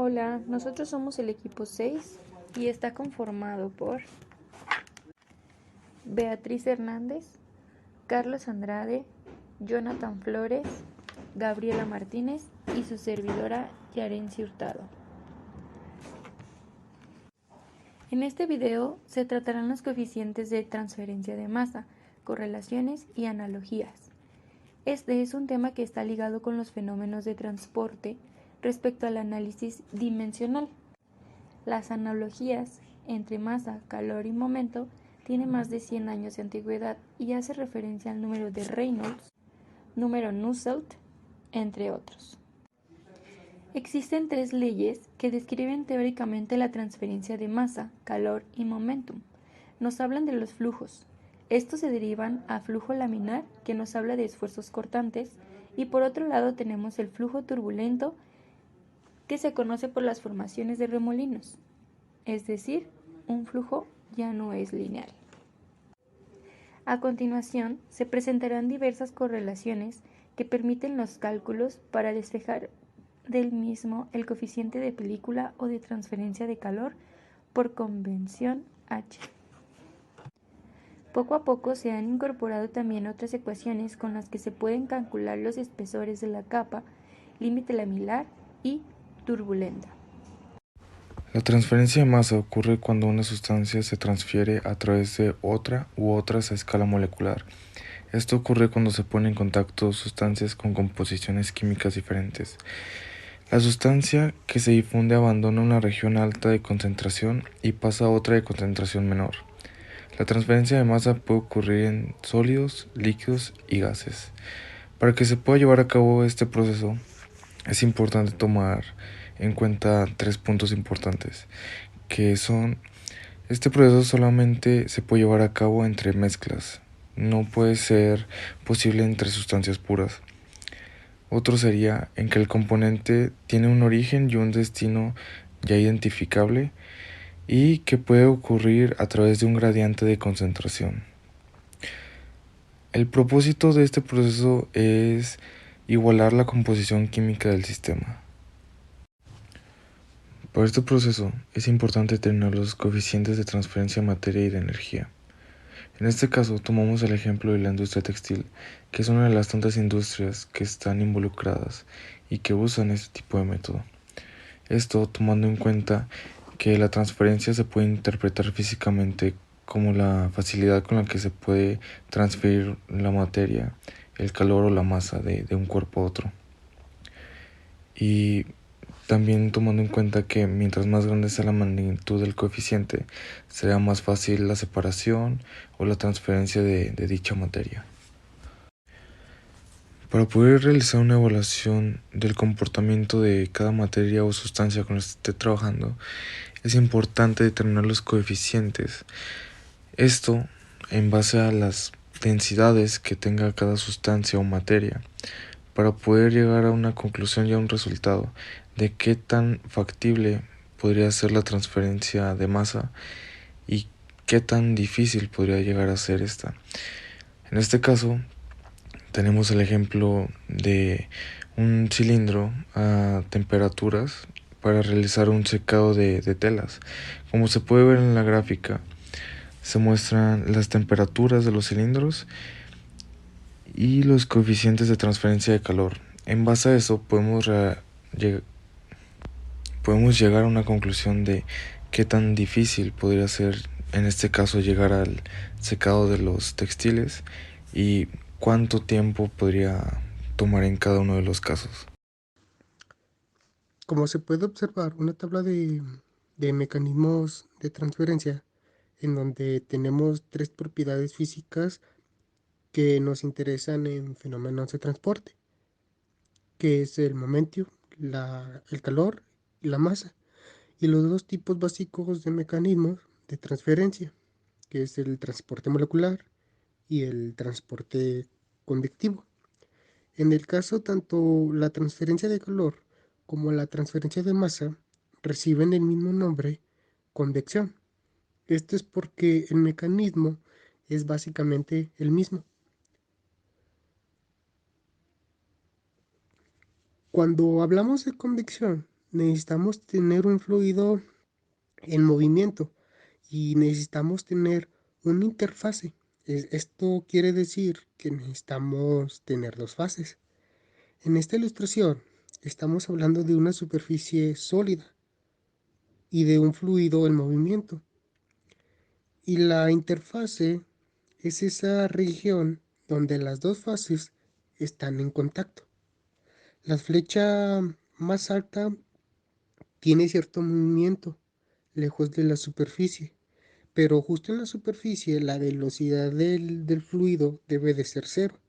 Hola, nosotros somos el equipo 6 y está conformado por Beatriz Hernández, Carlos Andrade, Jonathan Flores, Gabriela Martínez y su servidora Yarenci Hurtado. En este video se tratarán los coeficientes de transferencia de masa, correlaciones y analogías. Este es un tema que está ligado con los fenómenos de transporte respecto al análisis dimensional. Las analogías entre masa, calor y momento tienen más de 100 años de antigüedad y hace referencia al número de Reynolds, número Nusselt, entre otros. Existen tres leyes que describen teóricamente la transferencia de masa, calor y momentum. Nos hablan de los flujos. Estos se derivan a flujo laminar, que nos habla de esfuerzos cortantes, y por otro lado tenemos el flujo turbulento, que se conoce por las formaciones de remolinos. Es decir, un flujo ya no es lineal. A continuación, se presentarán diversas correlaciones que permiten los cálculos para despejar del mismo el coeficiente de película o de transferencia de calor por convención H. Poco a poco se han incorporado también otras ecuaciones con las que se pueden calcular los espesores de la capa, límite laminar y turbulenta. La transferencia de masa ocurre cuando una sustancia se transfiere a través de otra u otras a escala molecular. Esto ocurre cuando se ponen en contacto sustancias con composiciones químicas diferentes. La sustancia que se difunde abandona una región alta de concentración y pasa a otra de concentración menor. La transferencia de masa puede ocurrir en sólidos, líquidos y gases. Para que se pueda llevar a cabo este proceso, es importante tomar en cuenta tres puntos importantes, que son: este proceso solamente se puede llevar a cabo entre mezclas, no puede ser posible entre sustancias puras. Otro sería en que el componente tiene un origen y un destino ya identificable y que puede ocurrir a través de un gradiente de concentración. El propósito de este proceso es igualar la composición química del sistema. Para este proceso es importante tener los coeficientes de transferencia de materia y de energía. En este caso tomamos el ejemplo de la industria textil, que es una de las tantas industrias que están involucradas y que usan este tipo de método. Esto tomando en cuenta que la transferencia se puede interpretar físicamente como la facilidad con la que se puede transferir la materia, el calor o la masa de un cuerpo a otro. Y también tomando en cuenta que mientras más grande sea la magnitud del coeficiente, será más fácil la separación o la transferencia de dicha materia. Para poder realizar una evaluación del comportamiento de cada materia o sustancia con la que esté trabajando, es importante determinar los coeficientes. Esto en base a las densidades que tenga cada sustancia o materia, para poder llegar a una conclusión y a un resultado de qué tan factible podría ser la transferencia de masa y qué tan difícil podría llegar a ser esta. En este caso, tenemos el ejemplo de un cilindro a temperaturas para realizar un secado de telas. Como se puede ver en la gráfica, se muestran las temperaturas de los cilindros y los coeficientes de transferencia de calor. En base a eso podemos llegar a una conclusión de qué tan difícil podría ser en este caso llegar al secado de los textiles y cuánto tiempo podría tomar en cada uno de los casos. Como se puede observar, una tabla de mecanismos de transferencia en donde tenemos tres propiedades físicas que nos interesan en fenómenos de transporte, que es el momento, el calor y la masa, y los dos tipos básicos de mecanismos de transferencia, que es el transporte molecular y el transporte convectivo. En el caso tanto la transferencia de calor como la transferencia de masa reciben el mismo nombre, convección. Esto es porque el mecanismo es básicamente el mismo. Cuando hablamos de convección, necesitamos tener un fluido en movimiento y necesitamos tener una interfase. Esto quiere decir que necesitamos tener dos fases. En esta ilustración estamos hablando de una superficie sólida y de un fluido en movimiento. Y la interfase es esa región donde las dos fases están en contacto. La flecha más alta tiene cierto movimiento lejos de la superficie, pero justo en la superficie la velocidad del fluido debe de ser cero.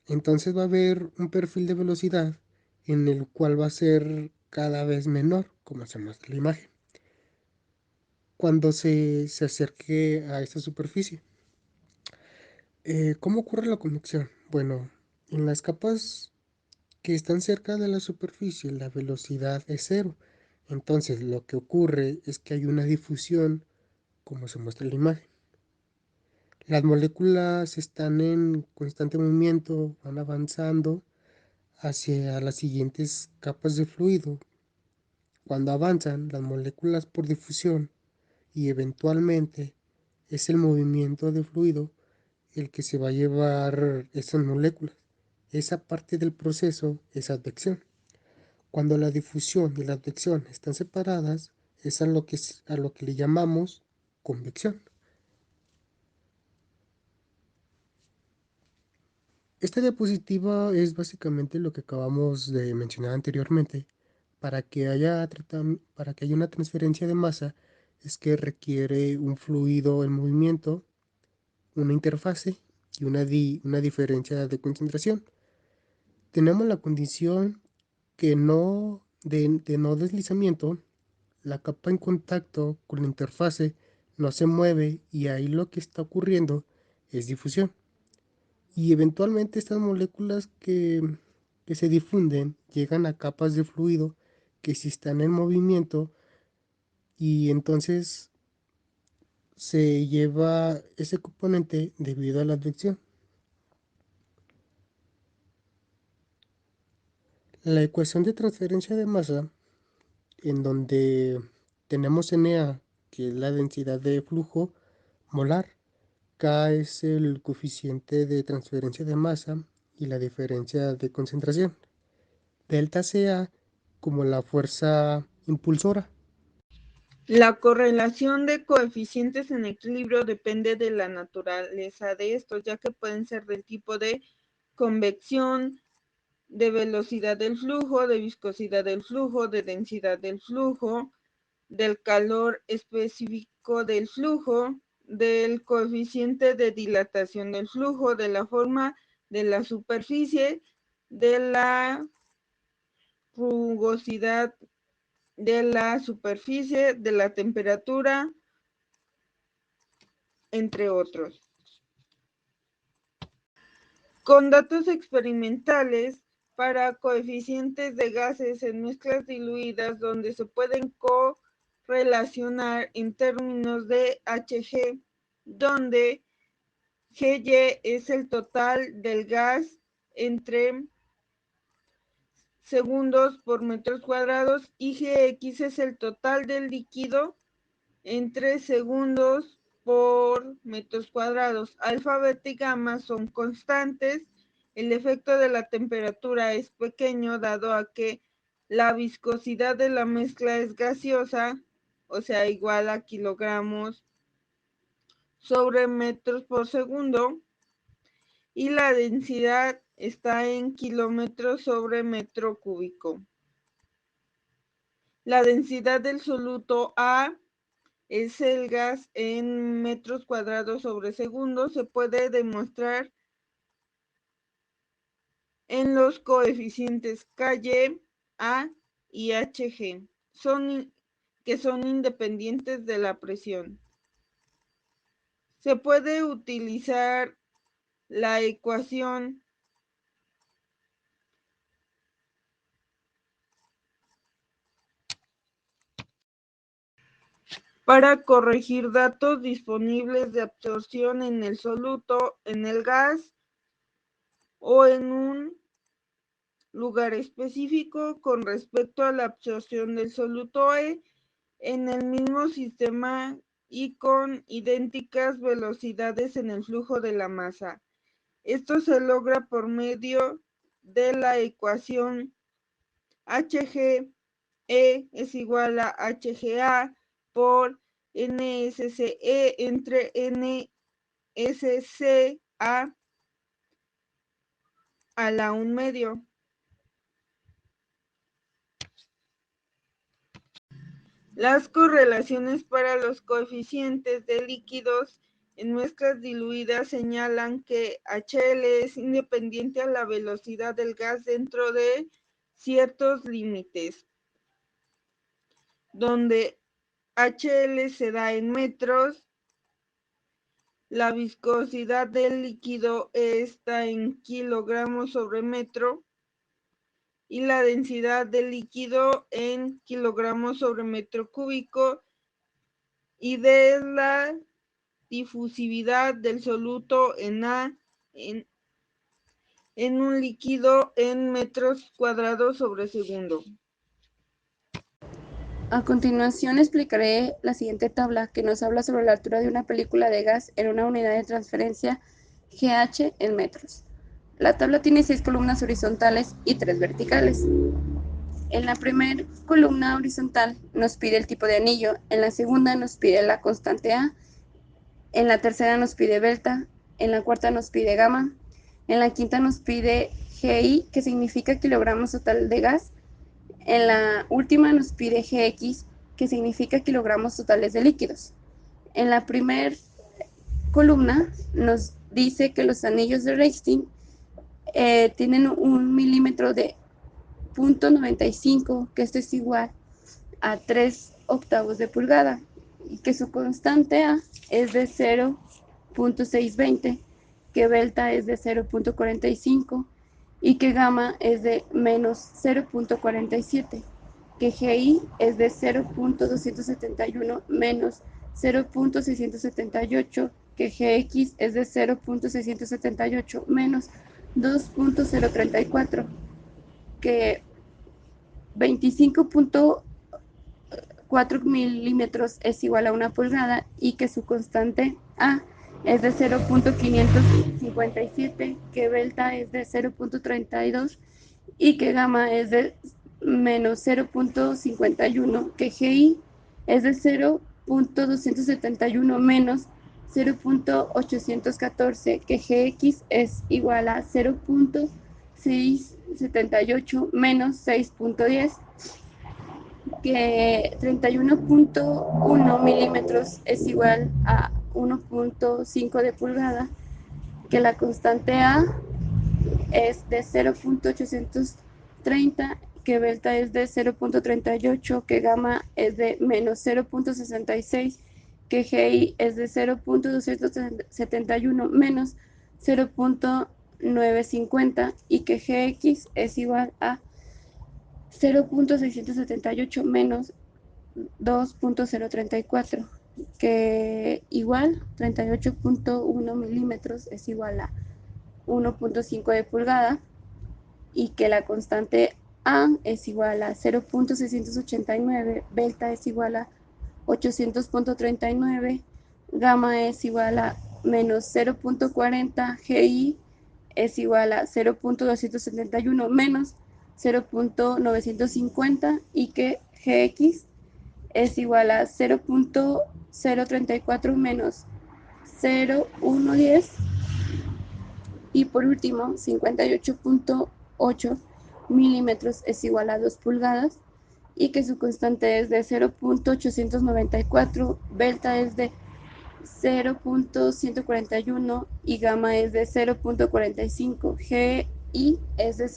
Entonces va a haber un perfil de velocidad en el cual va a ser cada vez menor, como se muestra en la imagen, cuando se acerque a esta superficie. ¿Cómo ocurre la convección? Bueno, en las capas que están cerca de la superficie la velocidad es cero. Entonces lo que ocurre es que hay una difusión, como se muestra en la imagen. Las moléculas están en constante movimiento, van avanzando hacia las siguientes capas de fluido. Cuando avanzan las moléculas por difusión y eventualmente es el movimiento de fluido el que se va a llevar esas moléculas. Esa parte del proceso es advección. Cuando la difusión y la advección están separadas, es a lo que le llamamos convección. Esta diapositiva es básicamente lo que acabamos de mencionar anteriormente. Para que haya una transferencia de masa, es que requiere un fluido en movimiento, una interfase y una diferencia de concentración. Tenemos la condición de no deslizamiento, la capa en contacto con la interfase no se mueve y ahí lo que está ocurriendo es difusión. Y eventualmente estas moléculas que se difunden llegan a capas de fluido que sí están en movimiento y entonces se lleva ese componente debido a la advección. La ecuación de transferencia de masa, en donde tenemos Na, que es la densidad de flujo molar, K es el coeficiente de transferencia de masa y la diferencia de concentración. Delta Ca como la fuerza impulsora. La correlación de coeficientes en equilibrio depende de la naturaleza de estos, ya que pueden ser del tipo de convección, de velocidad del flujo, de viscosidad del flujo, de densidad del flujo, del calor específico del flujo, del coeficiente de dilatación del flujo, de la forma de la superficie, de la rugosidad de la superficie, de la temperatura, entre otros. Con datos experimentales para coeficientes de gases en mezclas diluidas donde se pueden correlacionar en términos de Hg, donde Gy es el total del gas entre segundos por metros cuadrados y Gx es el total del líquido entre segundos por metros cuadrados. Alfa, beta y gamma son constantes. El efecto de la temperatura es pequeño dado a que la viscosidad de la mezcla es gaseosa, o sea, igual a kilogramos sobre metros por segundo, y la densidad está en kilómetros sobre metro cúbico. La densidad del soluto A es el gas en metros cuadrados sobre segundo. Se puede demostrar en los coeficientes Ky, A y Hg, que son independientes de la presión. Se puede utilizar la ecuación para corregir datos disponibles de absorción en el soluto, en el gas o en un lugar específico con respecto a la absorción del soluto E en el mismo sistema y con idénticas velocidades en el flujo de la masa. Esto se logra por medio de la ecuación HGE es igual a HGA por NSCE entre NSCA a la 1/2. Las correlaciones para los coeficientes de líquidos en mezclas diluidas señalan que HL es independiente a la velocidad del gas dentro de ciertos límites, donde HL se da en metros, la viscosidad del líquido está en kilogramos sobre metro y la densidad del líquido en kilogramos sobre metro cúbico, y de la difusividad del soluto en A en un líquido en metros cuadrados sobre segundo. A continuación explicaré la siguiente tabla que nos habla sobre la altura de una película de gas en una unidad de transferencia GH en metros. La tabla tiene 6 columnas horizontales y 3 verticales. En la primera columna horizontal nos pide el tipo de anillo, en la segunda nos pide la constante A, en la tercera nos pide delta, en la cuarta nos pide gamma, en la quinta nos pide GI, que significa kilogramos total de gas, en la última nos pide GX, que significa kilogramos totales de líquidos. En la primera columna nos dice que los anillos de Reichstein tienen un milímetro de 0.95, que esto es igual a 3 octavos de pulgada, y que su constante A es de 0.620, que delta es de 0.45 y que gamma es de menos 0.47, que GI es de 0.271 menos 0.678, que GX es de 0.678 menos 2.034, que 25.4 milímetros es igual a 1 pulgada y que su constante A es de 0.557, que delta es de 0.32 y que gamma es de menos 0.51, que GI es de 0.271 menos 0.814, que GX es igual a 0.678 menos 6.10, que 31.1 milímetros es igual a 1.5 de pulgada, que la constante A es de 0.830, que delta es de 0.38, que gamma es de menos 0.66, que GI es de 0.271 menos 0.950 y que GX es igual a 0.678 menos 2.034, que igual 38.1 milímetros es igual a 1.5 de pulgada y que la constante A es igual a 0.689, delta es igual a 800.39, gamma es igual a menos 0.40, GI es igual a 0.271 menos 0.950 y que GX es igual a 0.034 menos 0.110 y por último 58.8 milímetros es igual a 2 pulgadas y que su constante es de 0.894, delta es de 0.141 y gamma es de 0.45, GI es de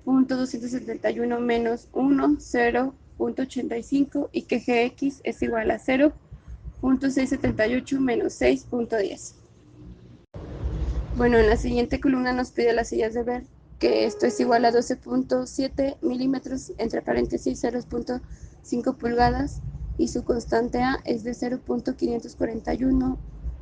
0.271 menos 1, 0.85 y que GX es igual a 0.678 menos 6.10. Bueno, en la siguiente columna nos pide las sillas de ver, que esto es igual a 12.7 milímetros, entre paréntesis 0.5 pulgadas, y su constante A es de 0.541,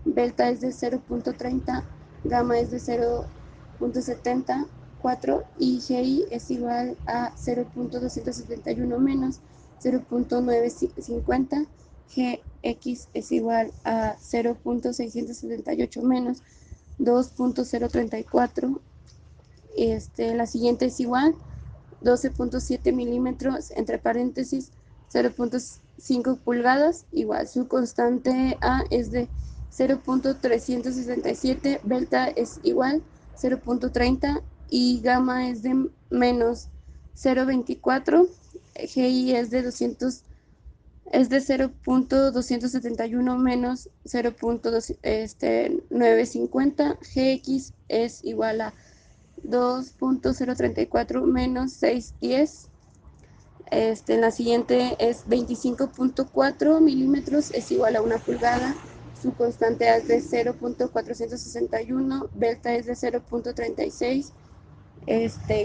delta es de 0.30, gamma es de 0.70, 0.274 y GI es igual a 0.271 menos 0.950, GX es igual a 0.678 menos 2.034. La siguiente es igual 12.7 milímetros, entre paréntesis 0.5 pulgadas, igual su constante A es de 0.367, delta es igual 0.30 y gamma es de menos 0.24, GI es de 0.271 menos 0.950, GX es igual a 2.034 menos 610. La siguiente es 25.4 milímetros, es igual a 1 pulgada. Su constante es de 0.461, delta es de 0.36,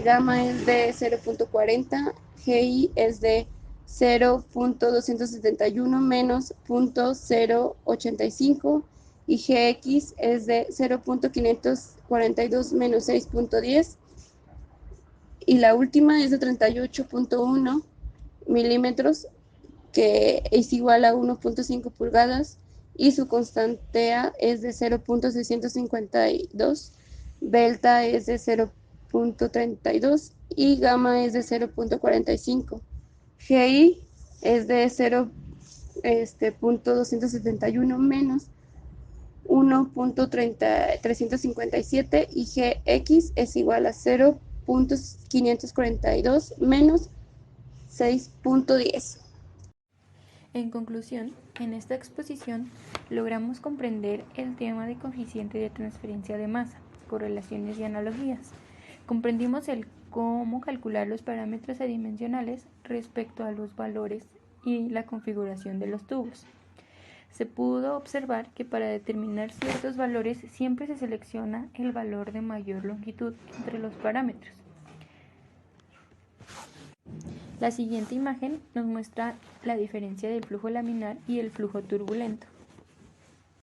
gamma es de 0.40, GI es de 0.271 menos 0.085 y GX es de 0.542 menos 6.10 y la última es de 38.1 milímetros, que es igual a 1.5 pulgadas y su constante A es de 0.652, delta es de 0.32 y gamma es de 0.45. GI es de 0.271 menos 1.357 y GX es igual a 0.542 menos 6.10. En conclusión, en esta exposición logramos comprender el tema de coeficiente de transferencia de masa, correlaciones y analogías. Comprendimos el cómo calcular los parámetros adimensionales respecto a los valores y la configuración de los tubos. Se pudo observar que para determinar ciertos valores siempre se selecciona el valor de mayor longitud entre los parámetros. La siguiente imagen nos muestra la diferencia del flujo laminar y el flujo turbulento.